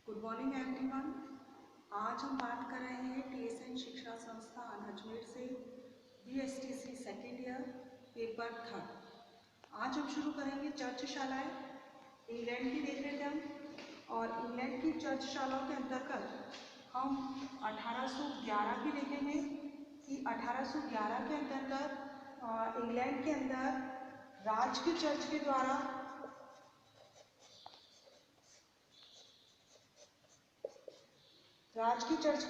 Good morning everyone. आज हम बात कर रहे हैं टीएसएन शिक्षा संस्थान अजमेर से BSTC second year paper third. आज हम शुरू करेंगे चर्चशालाएँ। इंग्लैंड की देख रहे थे हम, और इंग्लैंड की चर्चशालाओं के अंतर्गत हम 1811 की देखेंगे कि 1811 के अंतर्गत इंग्लैंड के अंदर राजकीय चर्च के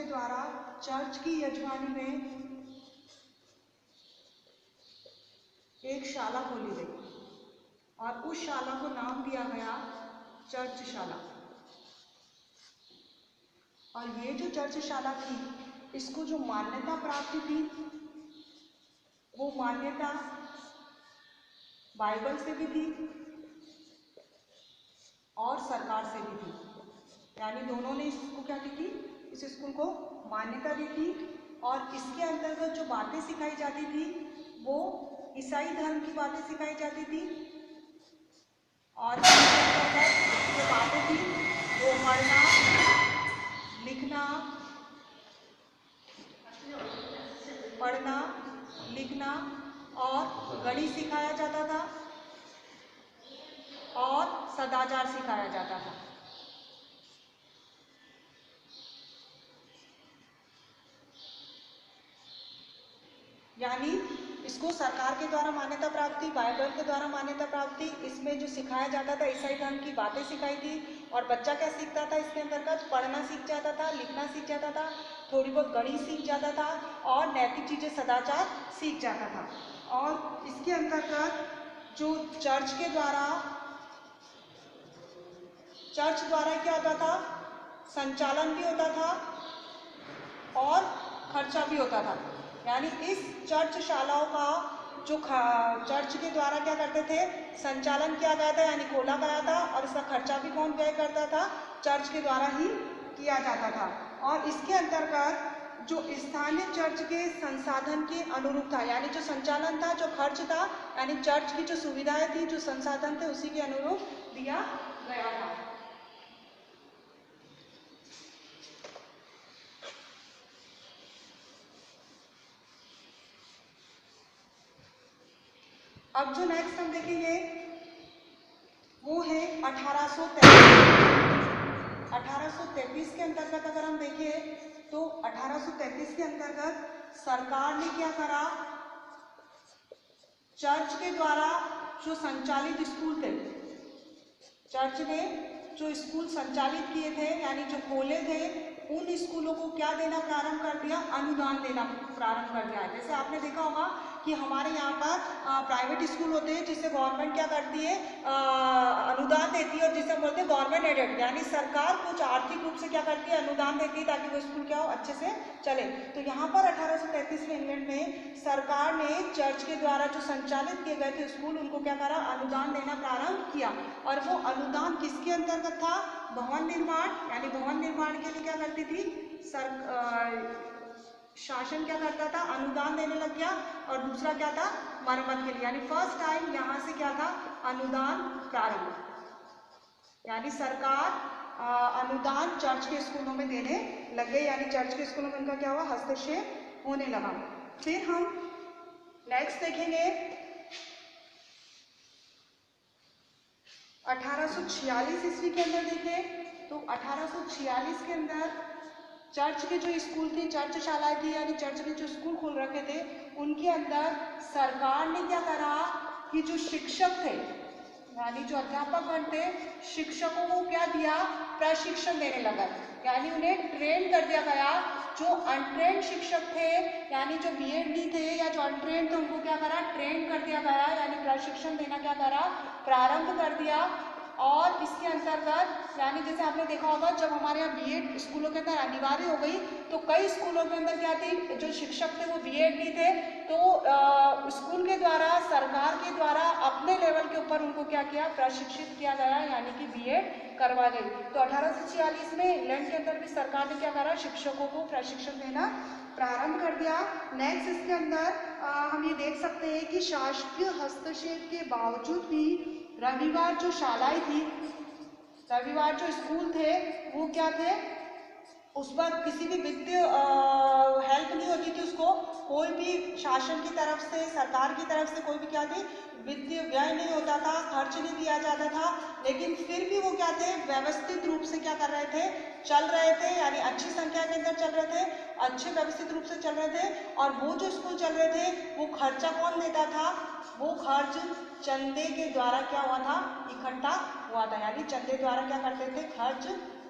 द्वारा चर्च की यजमानी में एक शाला खोली गई और उस शाला को नाम दिया गया चर्चशाला। और ये जो चर्चशाला थी, इसको जो मान्यता प्राप्त थी वो मान्यता बाइबल से भी थी और सरकार से भी थी। यानी दोनों ने इसको क्या की थी, इस स्कूल को मान्यता दी थी। और इसके अंतर्गत जो बातें सिखाई जाती थी वो ईसाई धर्म की बातें सिखाई जाती थी। और इसके अंतर्गत जो बातें थी वो पढ़ना, लिखना और गणित सिखाया जाता था और सदाचार सिखाया जाता था। यानी इसको सरकार के द्वारा मान्यता प्राप्त थी, बाइबल के द्वारा मान्यता प्राप्त थी। इसमें जो सिखाया जाता था ईसाई धर्म की बातें सिखाई थी। और बच्चा क्या सीखता था, इसके अंतर्गत पढ़ना सीख जाता था, लिखना सीख जाता था, थोड़ी बहुत गणित सीख जाता था और नैतिक चीज़ें, सदाचार सीख जाता था। और इसके अंतर्गत जो चर्च द्वारा क्या होता था, संचालन भी होता था और खर्चा भी होता था। यानी इस चर्चशालाओं का जो चर्च के द्वारा क्या करते थे, संचालन किया गया था, यानी खोला गया था। और इसका खर्चा भी कौन व्यय करता था, चर्च के द्वारा ही किया जाता था। और इसके अंतर्गत जो स्थानीय चर्च के संसाधन के अनुरूप था, यानी जो संचालन था, जो खर्च था, यानी चर्च की जो सुविधाएं थी, जो संसाधन थे, उसी के अनुरूप दिया गया था। अब जो नेक्स्ट हम देखेंगे वो है 1833 के अंतर्गत अगर हम देखें तो 1833 के अंतर्गत सरकार ने क्या करा, चर्च के द्वारा जो संचालित स्कूल थे, चर्च ने जो स्कूल संचालित किए थे यानी जो खोले थे, उन स्कूलों को क्या देना प्रारंभ कर दिया, अनुदान देना प्रारंभ कर दिया। जैसे आपने देखा होगा कि हमारे यहाँ पर प्राइवेट स्कूल होते हैं जिसे गवर्नमेंट क्या करती है, अनुदान देती है, और जिसे हम बोलते हैं गवर्नमेंट एडेड, यानी सरकार कुछ आर्थिक रूप से क्या करती है, अनुदान देती है ताकि वो स्कूल क्या हो, अच्छे से चले। तो यहाँ पर 1833 में इंग्लैंड में सरकार ने चर्च के द्वारा जो संचालित किए गए थे स्कूल, उनको क्या करा, अनुदान देना प्रारंभ किया। और वो अनुदान किसके अंतर्गत था, भवन निर्माण, यानी भवन निर्माण के लिए क्या करती थी शासन क्या करता था, अनुदान देने लग गया। और दूसरा क्या था, मरम्मत के लिए, यानी फर्स्ट टाइम यहाँ से क्या था, अनुदान प्रारंभ, यानी सरकार अनुदान चर्च के स्कूलों में देने लग गए, यानी चर्च के स्कूलों में उनका क्या हुआ, हस्तक्षेप होने लगा। फिर हम नेक्स्ट देखेंगे 1846 ईस्वी के अंदर देखें तो 1846 के अंदर चर्च के जो स्कूल थे, चर्चशालाएं थी, यानी चर्च ने जो स्कूल खोल रखे थे, उनके अंदर सरकार ने क्या करा कि जो शिक्षक थे, यानी जो अध्यापकगण थे, शिक्षकों को क्या दिया, प्रशिक्षण देने लगा, यानी उन्हें ट्रेन कर दिया गया। जो अनट्रेंड शिक्षक थे, यानी जो बीएड नहीं थे या जो अनट्रेंड थे, उनको क्या करा, ट्रेन कर दिया गया, यानी प्रशिक्षण देना क्या करा, प्रारंभ कर दिया। और इसके अंतर्गत यानी जैसे आपने देखा होगा, जब हमारे यहाँ बीएड स्कूलों के अंदर अनिवार्य हो गई तो कई स्कूलों के अंदर क्या थी, जो शिक्षक थे वो बीएड नहीं थे, तो स्कूल के द्वारा, सरकार के द्वारा अपने लेवल के ऊपर उनको क्या किया, प्रशिक्षित किया गया, यानी कि बीएड करवा गई। तो 1846 में इंग्लैंड के अंदर भी सरकार ने क्या करा, शिक्षकों को प्रशिक्षण देना प्रारंभ कर दिया। नेक्स्ट इसके अंदर हम ये देख सकते हैं कि शासकीय हस्तक्षेप के बावजूद भी रविवार जो शालाएं थी, रविवार जो स्कूल थे, वो क्या क्या थे, उस पर किसी भी वित्तीय हेल्प नहीं होती थी उसको, कोई भी शासन की तरफ से, सरकार की तरफ से कोई भी क्या थी वित्तीय व्यय नहीं होता था, खर्च नहीं दिया जाता था, लेकिन फिर भी वो क्या थे व्यवस्थित रूप से क्या कर रहे थे, चल रहे थे, यानी अच्छी संख्या के अंदर चल रहे थे, अच्छे व्यवस्थित रूप से चल रहे थे। और वो जो स्कूल चल रहे थे वो खर्चा कौन देता था, वो खर्च चंदे के द्वारा क्या हुआ था, इकट्ठा हुआ था, यानी चंदे द्वारा क्या करते थे, खर्च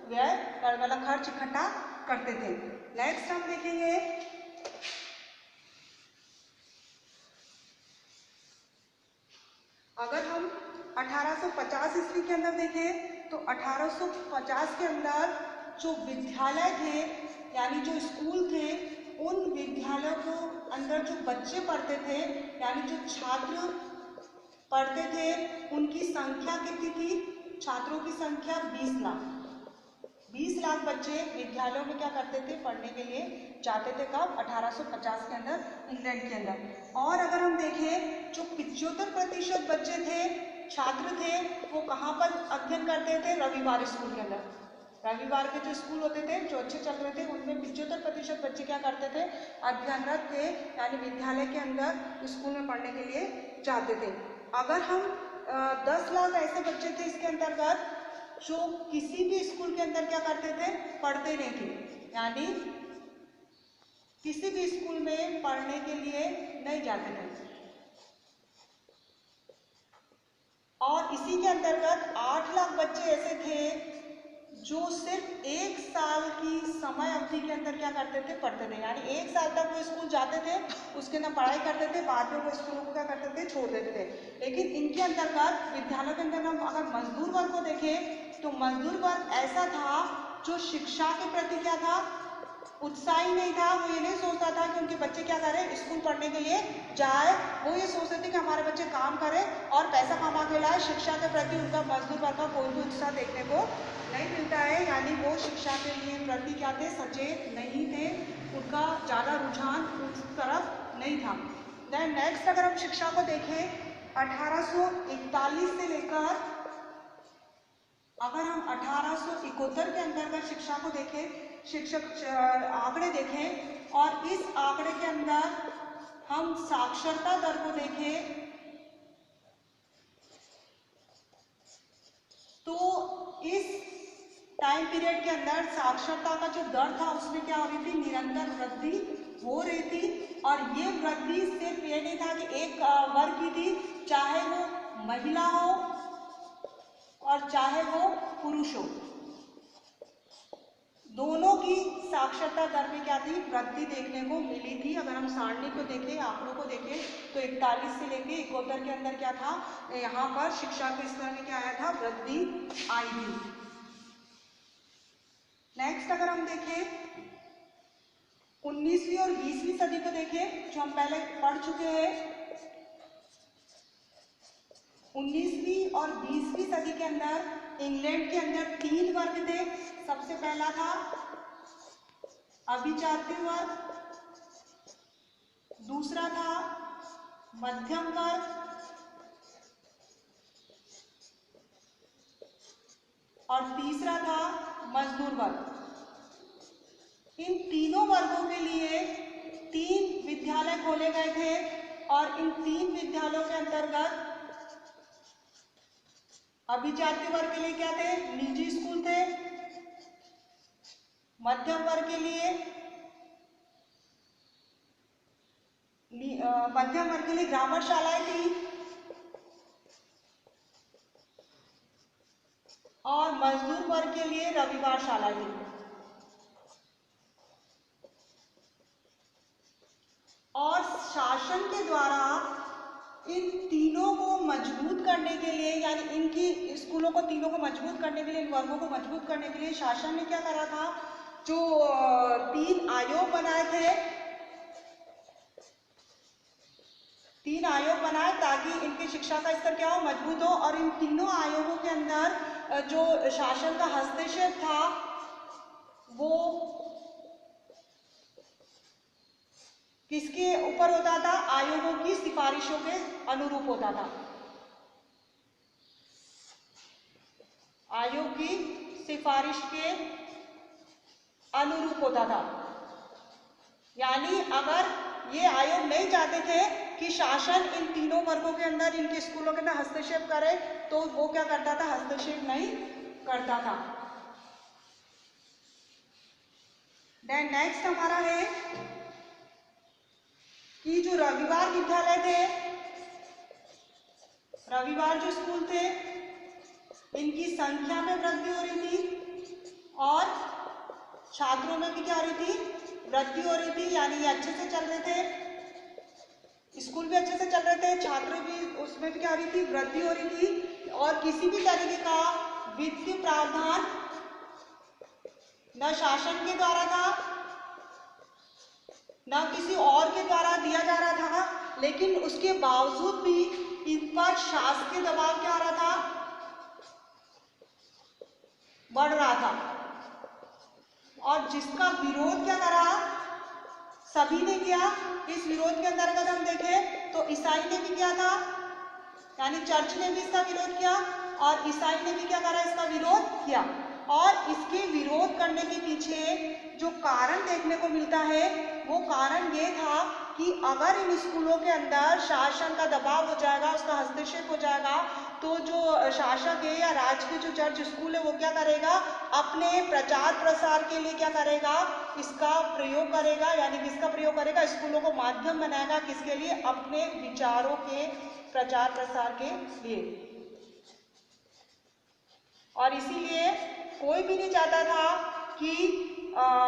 व्यय मतलब खर्च इकट्ठा करते थे। नेक्स्ट हम देखेंगे अगर हम 1850 ईस्वी के अंदर देखें तो 1850 के अंदर जो विद्यालय थे यानी जो स्कूल थे, उन विद्यालयों को अंदर जो बच्चे पढ़ते थे यानी जो छात्र पढ़ते थे उनकी संख्या कितनी थी, छात्रों की संख्या 20 लाख। 20 लाख बच्चे विद्यालयों में क्या करते थे, पढ़ने के लिए जाते थे। कब, 1850 के अंदर, इंग्लैंड के अंदर। और अगर हम देखें जो 75% बच्चे थे, छात्र थे, वो कहाँ पर अध्ययन करते थे, रविवार स्कूल के अंदर। रविवार के जो स्कूल होते थे जो अच्छे चल रहे थे उनमें 75% बच्चे क्या करते थे, अध्ययनरत थे, यानी विद्यालय के अंदर स्कूल में पढ़ने के लिए जाते थे। अगर हम 10 लाख ऐसे बच्चे थे इसके अंतर्गत जो किसी भी स्कूल के अंदर क्या करते थे, पढ़ते नहीं थे, यानी किसी भी स्कूल में पढ़ने के लिए नहीं जाते थे। और इसी के अंतर्गत 8 लाख बच्चे ऐसे थे जो सिर्फ 1 साल की समय अवधि के अंदर क्या करते थे, पढ़ते थे, यानी 1 साल तक वो स्कूल जाते थे, उसके अंदर पढ़ाई करते थे, बाद में वो स्कूलों को क्या करते थे, छोड़ देते थे। लेकिन इनके अंतर्गत विद्यालयों के अंदर हम अगर मजदूर वर्ग को देखें तो मजदूर वर्ग ऐसा था जो शिक्षा के प्रति क्या था, उत्साही नहीं था। वो ये नहीं सोचता था कि उनके बच्चे क्या करें, स्कूल पढ़ने के लिए जाए, वो ये सोचते थे कि हमारे बच्चे काम करें और पैसा कमा के लाए। शिक्षा के प्रति उनका मजदूर वर्ग का कोई भी उत्साह देखने को नहीं मिलता है, यानी वो शिक्षा के लिए प्रति क्या थे, सचेत नहीं थे, उनका ज़्यादा रुझान उस तरफ नहीं था। देन नेक्स्ट अगर हम शिक्षा को देखें 1841 से लेकर अगर हम 1871 के अंतर्गत शिक्षा को देखें, शिक्षक आंकड़े देखें और इस आंकड़े के अंदर हम साक्षरता दर को देखें तो इस टाइम पीरियड के अंदर साक्षरता का जो दर था उसमें क्या हो रही थी, निरंतर वृद्धि हो रही थी। और ये वृद्धि सिर्फ ये नहीं था कि एक वर्ग की थी, चाहे वो महिला हो और चाहे वो पुरुष हो, दोनों की साक्षरता दर में क्या थी, वृद्धि देखने को मिली थी। अगर हम सारणी को देखें, आंकड़ों को देखें तो 41 से लेके 71 के अंदर क्या था, यहाँ पर शिक्षा के स्तर में क्या आया था, वृद्धि आई थी। नेक्स्ट अगर हम देखें 19वीं और 20वीं सदी को देखें जो हम पहले पढ़ चुके हैं। 19वीं और 20वीं सदी के अंदर इंग्लैंड के अंदर 3 वर्ग थे। सबसे पहला था अभिजात्य वर्ग, दूसरा था मध्यम वर्ग और तीसरा था मजदूर वर्ग। इन तीनों वर्गों के लिए 3 विद्यालय खोले गए थे और इन 3 विद्यालयों के अंतर्गत अभिजात्य वर्ग के लिए क्या थे, निजी स्कूल थे, मध्यम वर्ग के लिए ग्रामर शालाएं थी और मजदूर वर्ग के लिए रविवार शालाएं थी। और शासन के द्वारा इन तीनों को मजबूत करने के लिए, यानी इनकी स्कूलों को तीनों को मजबूत करने के लिए, इन वर्गों को मजबूत करने के लिए शासन ने क्या करा था, जो 3 आयोग बनाए थे, 3 आयोग बनाए ताकि इनकी शिक्षा का स्तर क्या हो, मजबूत हो। और इन तीनों आयोगों के अंदर जो शासन का हस्तक्षेप था वो किसके ऊपर होता था, आयोगों की सिफारिशों के अनुरूप होता था। आयोग की सिफारिश के अनुरूप होता था। यानी अगर ये आयोग नहीं चाहते थे कि शासन इन तीनों वर्गों के अंदर, इनके स्कूलों के अंदर हस्तक्षेप करे, तो वो क्या करता था, हस्तक्षेप नहीं करता था। देन नेक्स्ट हमारा है कि जो रविवार विद्यालय थे, रविवार जो स्कूल थे, इनकी संख्या में वृद्धि हो रही थी और छात्रों में भी क्या हो रही थी, वृद्धि हो रही थी। यानी ये अच्छे से चल रहे थे, स्कूल भी अच्छे से चल रहे थे, छात्र भी उसमें भी क्या हो रही थी, वृद्धि हो रही थी। और किसी भी तरीके का वित्तीय प्रावधान न शासन के द्वारा था, न किसी और के द्वारा दिया जा रहा था, लेकिन उसके बावजूद भी इन पर शासकीय दबाव क्या आ रहा था, बढ़ रहा था। और जिसका विरोध क्या करा, सभी ने किया। इस विरोध के अंतर्गत हम देखें तो ईसाई ने भी किया था, यानी चर्च ने भी इसका विरोध किया, और ईसाई ने भी क्या करा, इसका विरोध किया। और इसके विरोध करने के पीछे जो कारण देखने को मिलता है, वो कारण ये था कि अगर इन स्कूलों के अंदर शासन का दबाव हो जाएगा, उसका हस्तक्षेप हो जाएगा, तो जो शासक है या राज्य के जो चर्च स्कूल है, वो क्या करेगा, अपने प्रचार प्रसार के लिए क्या करेगा, इसका प्रयोग करेगा। यानी किसका प्रयोग करेगा, स्कूलों को माध्यम बनाएगा, किसके लिए, अपने विचारों के प्रचार प्रसार के लिए। और इसीलिए कोई भी नहीं चाहता था कि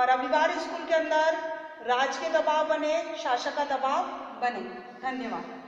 रविवार स्कूल के अंदर राज्य के दबाव बने, शासक का दबाव बने। धन्यवाद।